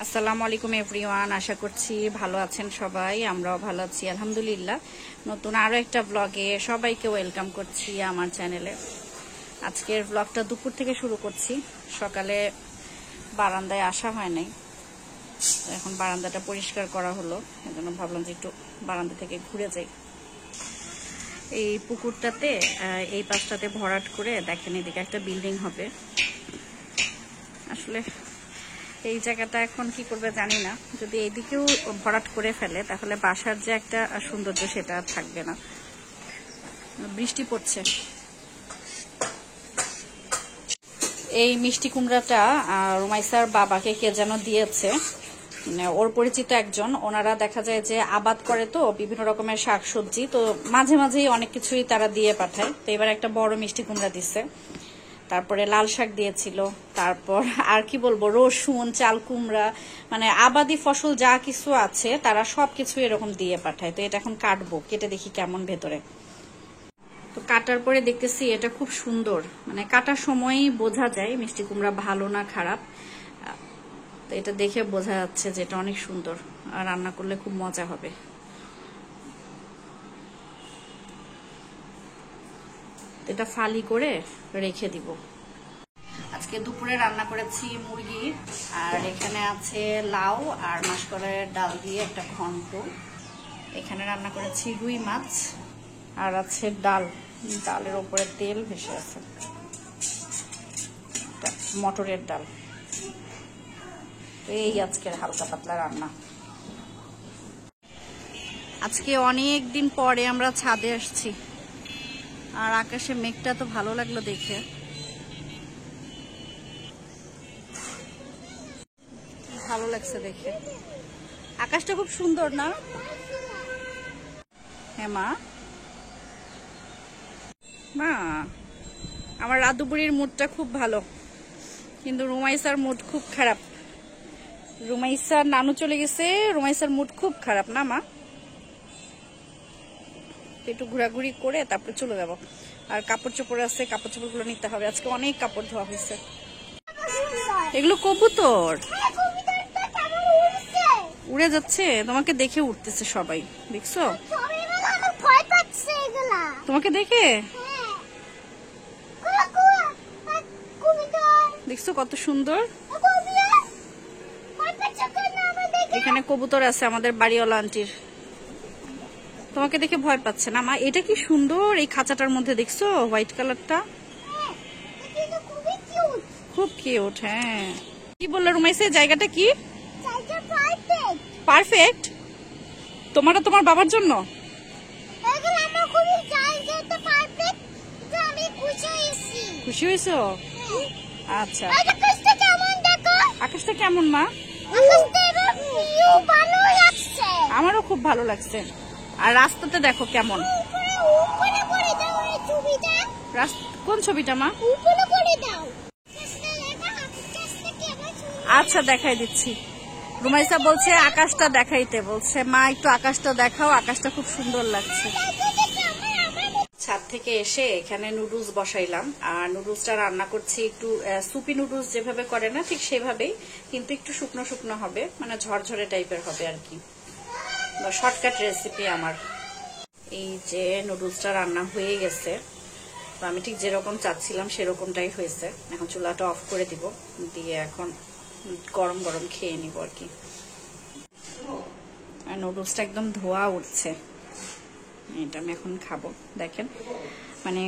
আসসালামু আলাইকুম এভরিওয়ান, আশা করছি ভালো আছেন সবাই। আমরাও ভালো আছি আলহামদুলিল্লাহ। নতুন আরো একটা ব্লগে সবাইকে ওয়েলকাম করছি আমার চ্যানেলে। আজকের ব্লগটা দুপুর থেকে শুরু করছি। সকালে বারান্দায় আসা হয় নাই, এখন বারান্দাটা পরিষ্কার করা হলো, এজন্য ভাবলাম যে একটু বারান্দা থেকে ঘুরে যাই। এই পুকুরটাতে এই পাশটাতে ভরাট করে দেখেন এদিকে একটা বিল্ডিং হবে। আসলে এই জায়গাটা এখন কি করবে জানি না, যদি এইদিকেও ভরাট করে ফেলে তাহলে বাসার যে একটা সৌন্দর্য সেটা থাকবে না। বৃষ্টি পড়ছে। এই মিষ্টি কুমড়াটা রুমাইসার বাবাকে কে যেন দিয়েছে, ওর পরিচিত একজন। ওনারা দেখা যায় যে আবাদ করে তো বিভিন্ন রকমের শাকসবজি, তো মাঝে মাঝেই অনেক কিছুই তারা দিয়ে পাঠায়। তো এবার একটা বড় মিষ্টি কুমড়া দিচ্ছে, তারপরে লাল শাক দিয়েছিল, তারপর আর কি বলবো রসুন, চাল কুমড়া, মানে আবাদি ফসল যা কিছু আছে তারা সবকিছু এরকম দিয়ে পাঠায়। তো এটা এখন কাটবো, কেটে দেখি কেমন ভেতরে। তো কাটার পরে দেখতেছি এটা খুব সুন্দর, মানে কাটার সময়ই বোঝা যায় মিষ্টি কুমড়া ভালো না খারাপ। তো এটা দেখে বোঝা যাচ্ছে যে এটা অনেক সুন্দর, আর রান্না করলে খুব মজা হবে। এটা ফালি করে রেখে দিব। আজকে দুপুরে রান্না করেছি মুরগি, আর এখানে আছে লাউ আর মাসকলাইয়ের ডাল দিয়ে একটা ঘন্ট। এখানে রান্না করেছি রুই মাছ, আর আছে ডাল, ডালের ওপরে তেল ভেসে আছে, মটরের ডাল। এই আজকের হালকা পাতলা রান্না। আজকে অনেক দিন পরে আমরা ছাদে আসছি, আর আকাশে মেঘটা তো ভালো লাগলো দেখে। ভালো লাগছে দেখে, আকাশটা খুব সুন্দর না? হ্যাঁ মা, মা আমার রাধুপুরীর মুডটা খুব ভালো, কিন্তু রুমাইসার মুড খুব খারাপ। রুমাইসার নানু চলে গেছে, রুমাইসার মুড খুব খারাপ না মা? একটু ঘোরাঘুরি করে তারপরে চলে যাব। আর কাপড় চোপড় আছে, কাপড় চোপড় গুলো নিতে হবে। আজকে অনেক কাপড় ধোয়া হয়েছে। এগুলো কবুতর উড়ে যাচ্ছে, তোমাকে দেখে উঠতেছে সবাই, দেখছো? তোমাকে দেখে দেখছো কত সুন্দর। এখানে কবুতর আছে আমাদের বাড়িওয়ালা আন্টির। তোমাকে দেখে ভয় পাচ্ছে না মা? এটা কি সুন্দর এই খাঁচাটার মধ্যে, দেখছো হোয়াইট কালারটা, খুব কিউট। হ্যাঁ, কি বললো রুমাইসে, জায়গাটা কি পারফেক্ট তোমার তোমার বাবার জন্য? খুশি হয়েছো? আচ্ছা, আকাশটা কেমন মা? আমারও খুব ভালো লাগছে। আর রাস্তাতে দেখো কেমন। কোন ছবিটা মা? আচ্ছা দেখাই দিচ্ছি। রুমাইসা বলছে আকাশটা দেখাইতে, বলছে মা একটু আকাশটা দেখাও, আকাশটা খুব সুন্দর লাগছে। ছাদ থেকে এসে এখানে নুডলস বসাইলাম, আর নুডলসটা রান্না করছি একটু সুপি নুডলস যেভাবে করে না ঠিক সেভাবেই, কিন্তু একটু শুকনো শুকনো হবে, মানে ঝরঝরে টাইপের হবে আর কি, শর্টকাট রেসিপি আমার। এই যে নুডলসটা রান্না হয়ে গেছে, তো আমি ঠিক যেরকম চাচ্ছিলাম সেরকমটাই হয়েছে। এখন চুলাটা অফ করে দিব, দিয়ে এখন গরম গরম খেয়ে নিব আর কি। আর নুডলসটা একদম ধোয়া উঠছে, এটা আমি এখন খাবো। দেখেন, মানে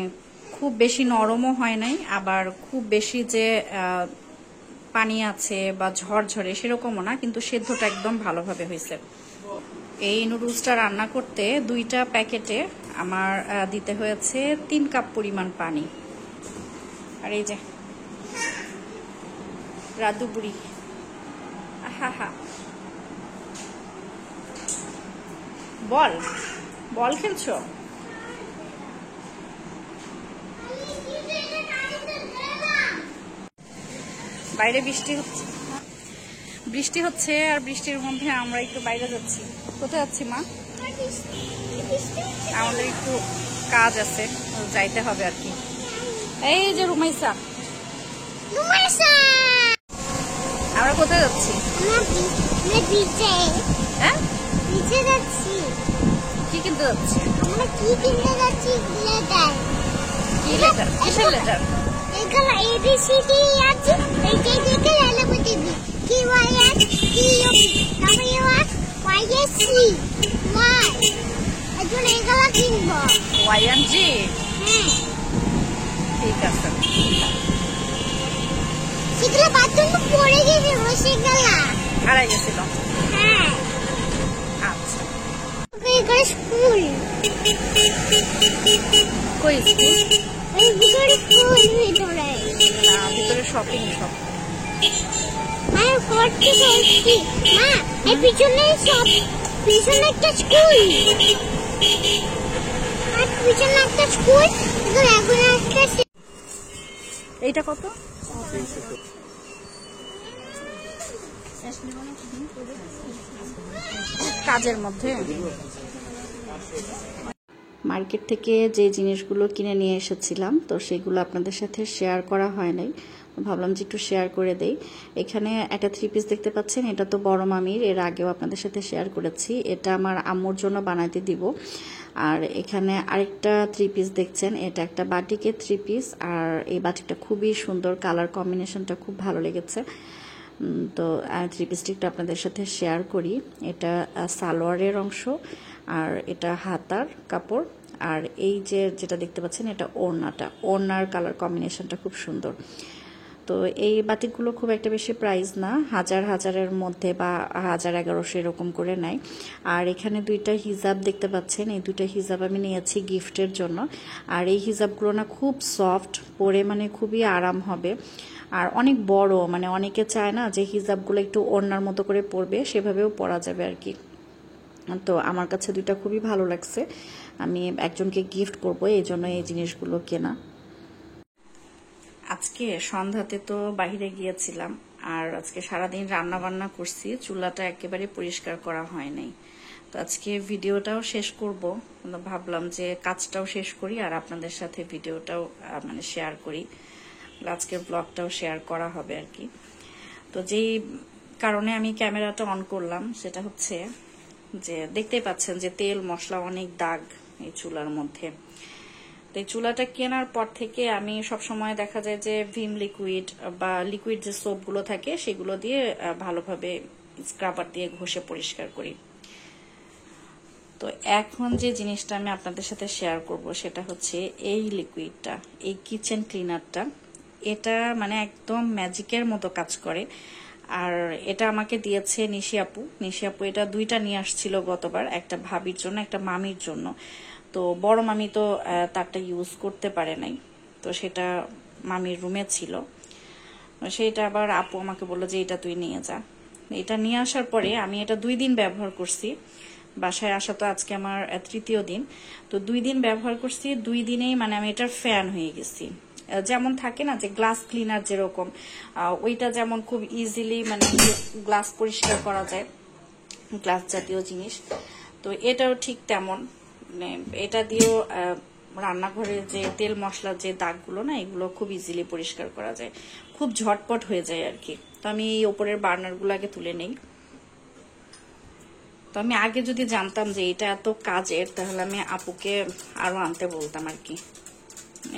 খুব বেশি নরমও হয় নাই, আবার খুব বেশি যে পানি আছে বা ঝরঝরে সেরকমও না, কিন্তু সেদ্ধটা একদম ভালোভাবে হয়েছে। এই নুডলসটা রান্না করতে 2টা প্যাকেটে আমার দিতে হয়েছে 3 কাপ পরিমাণ পানি। আর এই যে রাধু বুড়ি, হা হা, বল বল খেলছো? বাইরে বৃষ্টি হচ্ছে, বৃষ্টি হচ্ছে, আর বৃষ্টির মধ্যে আমরা একটু বাইরে যাচ্ছি। কোথায় যাচ্ছি মা? আমাদের একটু কাজ আছে, যাইতে হবে আর কি। এই যে রুমাইসা, আমরা কোথায় যাচ্ছি? হ্যাঁ, কি কিনতে যাচ্ছি? কি লেটার? কিসের লেটার? YNG? ঠিক আছে। সেগুলো বাথরুমে পড়ে গেছে, সেগুলো হারাই গেছিল। হ্যাঁ, আচ্ছা, এগুলো স্কুল। কই স্কুল? ওই ভিতরে স্কুল, ভিতরে না, ভিতরে শপিং শপ। আর ফর্টি ফর্টি মা, এই পিছনে সব, পিছনে একটা স্কুল, আর পিছনে একটা স্কুল, এখন একটা। এইটা কত? কাজের মধ্যে। মার্কেট থেকে যে জিনিসগুলো কিনে নিয়ে এসেছিলাম, তো সেগুলো আপনাদের সাথে শেয়ার করা হয় নাই, ভাবলাম যে একটু শেয়ার করে দেই। এখানে একটা 3 পিস দেখতে পাচ্ছেন, এটা তো বড় মামির, এর আগেও আপনাদের সাথে শেয়ার করেছি। এটা আমার আম্মুর জন্য বানাইতে দিব। আর এখানে আরেকটা 3 পিস দেখছেন, এটা একটা বাটিকের 3 পিস। আর এই বাটিকটা খুবই সুন্দর, কালার কম্বিনেশনটা খুব ভালো লেগেছে। তো 3 পিসটি একটু আপনাদের সাথে শেয়ার করি। এটা সালোয়ারের অংশ, আর এটা হাতার কাপড়, আর এই যে যেটা দেখতে পাচ্ছেন এটা ওড়নার কালার কম্বিনেশনটা খুব সুন্দর। তো এই বাটিকগুলো খুব একটা বেশি প্রাইস না, হাজারের মধ্যে বা 1000-1100 এরকম করে নেয়। আর এখানে 2টা হিজাব দেখতে পাচ্ছেন, এই 2টা হিজাব আমি নিয়েছি গিফটের জন্য। আর এই হিজাবগুলো না খুব সফট, পরে মানে খুবই আরাম হবে। আর অনেক বড়, মানে অনেকে চায় না যে হিজাবগুলো একটু ওড়নার মতো করে পরবে, সেভাবেও পরা যাবে আর কি। তো আমার কাছে 2টা খুবই ভালো লাগছে, আমি একজনকে গিফট করব, এই জন্য এই জিনিসগুলো কেনা। আজকে সন্ধ্যাতে তো বাইরে গিয়েছিলাম, আর আজকে সারাদিন রান্না বান্না করছি, চুলাটা একেবারে পরিষ্কার করা হয় নাই। তো আজকে ভিডিওটাও শেষ করব, ভাবলাম যে কাজটাও শেষ করি আর আপনাদের সাথে ভিডিওটাও মানে শেয়ার করি, আজকের ব্লগটাও শেয়ার করা হবে আর কি। তো যেই কারণে আমি ক্যামেরাটা অন করলাম সেটা হচ্ছে যে দেখতেই পাচ্ছেন যে তেল মশলা অনেক দাগ এই চুলার মধ্যে। তো এই চুলাটা কেনার পর থেকে আমি সব সময় দেখা যায় যে ভিম লিকুইড বা লিকুইড যে সোপগুলো থাকে সেগুলো দিয়ে ভালোভাবে স্ক্রাবার দিয়ে ঘষে পরিষ্কার করি। তো এখন যে জিনিসটা আমি আপনাদের সাথে শেয়ার করব সেটা হচ্ছে এই লিকুইডটা, এই কিচেন ক্লিনারটা। এটা মানে একদম ম্যাজিকের মতো কাজ করে। আর এটা আমাকে দিয়েছে নিশি আপু। এটা 2টা নিয়ে আসছিল গতবার, একটা ভাবির জন্য একটা মামির জন্য। তো বড় মামি তো তারটা ইউজ করতে পারে নাই, তো সেটা মামির রুমে ছিল। সেটা আবার আপু আমাকে বললো যে এটা তুই নিয়ে যা। এটা নিয়ে আসার পরে আমি এটা 2 দিন ব্যবহার করছি, বাসায় আসা তো আজকে আমার 3য় দিন। তো 2 দিন ব্যবহার করছি, 2 দিনেই মানে আমি এটার ফ্যান হয়ে গেছি। যেমন থাকে না যে গ্লাস ক্লিনার যেরকম, ওইটা যেমন খুব ইজিলি মানে গ্লাস পরিষ্কার করা যায়, গ্লাস জাতীয় জিনিস, তো এটাও ঠিক তেমন। মানে এটা দিয়েও রান্নাঘরে যে তেল মশলার যে দাগগুলো না, এগুলো খুব ইজিলি পরিষ্কার করা যায়, খুব ঝটপট হয়ে যায় আর কি। তো আমি এই ওপরের বার্নারগুলো আগে তুলে নেই। তো আমি আগে যদি জানতাম যে এটা এত কাজের, তাহলে আমি আপুকে আরো আনতে বলতাম আর কি।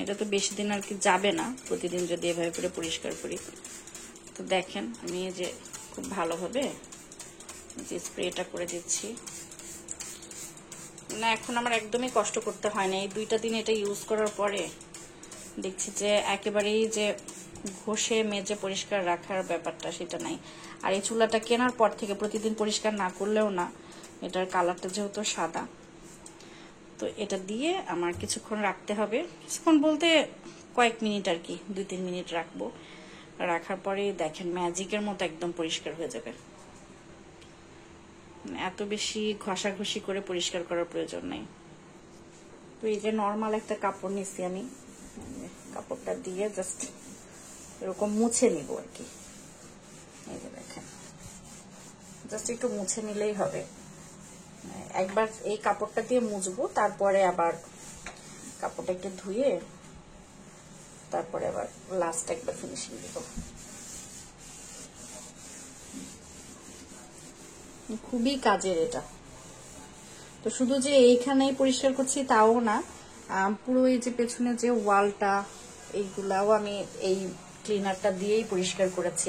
এটা তো বেশি দিন আর কি যাবে না, প্রতিদিন যদি এভাবে করে পরিষ্কার করি। তো দেখেন আমি এই যে খুব ভালোভাবে যে স্প্রেটা করে দিচ্ছি না, এখন আমার একদমই কষ্ট করতে হয় না। এই 2টা দিন এটা ইউজ করার পরে দেখছি যে একেবারেই যে ঘষে মেজে পরিষ্কার রাখার ব্যাপারটা সেটা নাই। আর এই চুলাটা কেনার পর থেকে প্রতিদিন পরিষ্কার না করলেও না, এটার কালারটা যেহেতু সাদা, তো এটা দিয়ে আমার কিছুক্ষণ রাখতে হবে। কিছুক্ষণ বলতে কয়েক মিনিট আর কি, 2-3 মিনিট রাখবো। রাখার পরে দেখেন ম্যাজিকের মতো একদম পরিষ্কার হয়ে যাবে। এত বেশি ঘষাঘষি করে পরিষ্কার করার প্রয়োজন নেই। তো এই যে নর্মাল একটা কাপড় নিচ্ছি আমি, কাপড়টা দিয়ে জাস্ট এরকম মুছে নিব আর কি। এই যে দেখেন, জাস্ট একটু মুছে নিলেই হবে। একবার এই কাপড়টা দিয়ে মুছবো, তারপরে আবার কাপড়টা একটু ধুয়ে তারপরে আবার লাস্ট একবার ফিনিশিং দিব। খুবই কাজের এটা। তো শুধু যে এইখানেই পরিষ্কার করছি তাও না, পুরো এই যে পেছনে যে ওয়ালটা এইগুলাও আমি এই ক্লিনারটা দিয়েই পরিষ্কার করেছি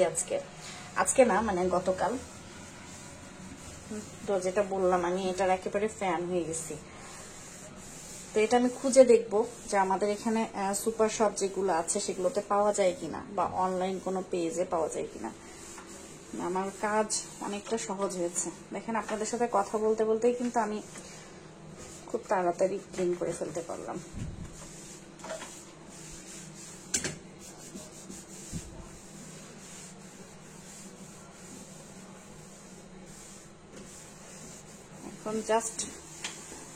আজকে না মানে গতকাল। তো যেটা বললাম আমি এটার একেবারে ফ্যান হয়ে গেছি। তো এটা আমি খুঁজে দেখবো যে আমাদের এখানে সুপার শপ যেগুলো আছে সেগুলোতে পাওয়া যায় কিনা, বা অনলাইন কোনো পেজে পাওয়া যায় কিনা। আমার কাজ অনেকটা সহজ হয়েছে। দেখেন আপনাদের সাথে কথা বলতে বলতেই কিন্তু আমি খুব তাড়াতাড়ি ক্লিন করে ফেলতে পারলাম। এখন জাস্ট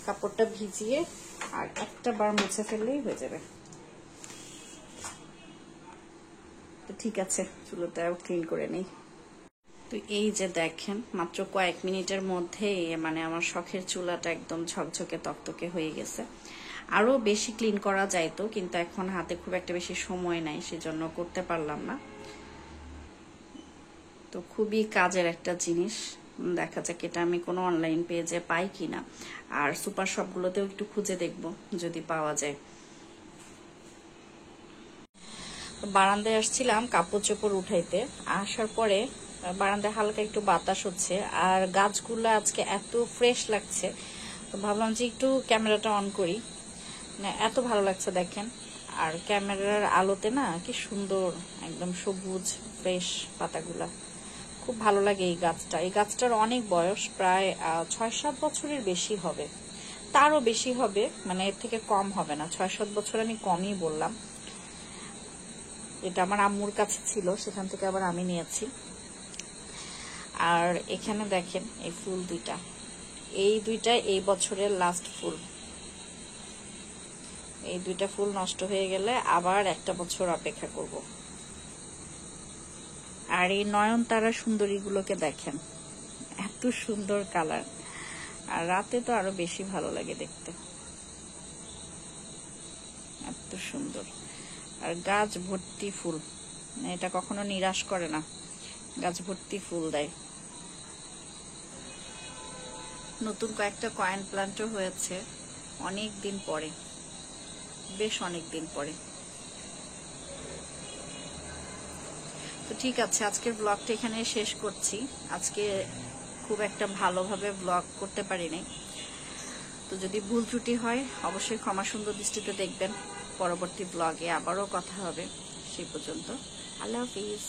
কাপড়টা ভিজিয়ে আর একটা বার মুছে ফেললেই হয়ে যাবে। তো ঠিক আছে, চুলোটাও ক্লিন করে নেই। তো এই যে দেখেন মাত্র কয়েক মিনিটের মধ্যে মানে আমার শখের চুলাটা একদম ঝকঝকে তকতকে হয়ে গেছে। আরো বেশি ক্লিন করা যাইতো, কিন্তু এখন হাতে খুব একটা বেশি সময় নাই, সেজন্য করতে পারলাম না। তো খুবই কাজের একটা জিনিস। দেখা যাক এটা আমি কোনো অনলাইন পেজে পাই কিনা, আর সুপার শপগুলোতেও একটু খুঁজে দেখবো যদি পাওয়া যায়। বারান্দায় আসছিলাম কাপড় চোপড় উঠাইতে, আসার পরে বারান্দায় হালকা একটু বাতাস হচ্ছে আর গাছগুলো আজকে এত ফ্রেশ লাগছে। তো ভাবলাম যে একটু ক্যামেরাটা অন করি, না এত ভালো লাগছে দেখেন। আর ক্যামেরার আলোতে না কি সুন্দর একদম সবুজ ফ্রেশ পাতাগুলা, খুব ভালো লাগে এই গাছটা। এই গাছটার অনেক বয়স, প্রায় 6-7 বছরের বেশি হবে, তারও বেশি হবে, মানে এর থেকে কম হবে না। 6-7 বছর আমি কমই বললাম। এটা আমার আম্মুর কাছে ছিল, সেখান থেকে আবার আমি নিয়েছি। আর এখানে দেখেন এই ফুল দুইটা, এই দুইটা এই বছরের লাস্ট ফুল। এই দুইটা ফুল নষ্ট হয়ে গেলে আবার একটা বছর অপেক্ষা করব। আর এই নয়নতারা সুন্দরীগুলোকে দেখেন, এত সুন্দর কালার, আর রাতে তো আরো বেশি ভালো লাগে দেখতে, এত সুন্দর। আর গাছ ভর্তি ফুল, এটা কখনো নিরাশ করে না, গাছ ভর্তি ফুল দেয়। নতুন কয়েকটা কয়েন প্লান্টও হয়েছে অনেক দিন পরে, বেশ অনেক দিন পরে। তো ঠিক আছে, আজকের ব্লগটা এখানে শেষ করছি। আজকে খুব একটা ভালোভাবে ব্লগ করতে পারিনি, তো যদি ভুল ত্রুটি হয় অবশ্যই ক্ষমা সুন্দর দৃষ্টিতে দেখবেন। পরবর্তী ব্লগে আবারও কথা হবে, সেই পর্যন্ত আল্লাহ হাফিজ।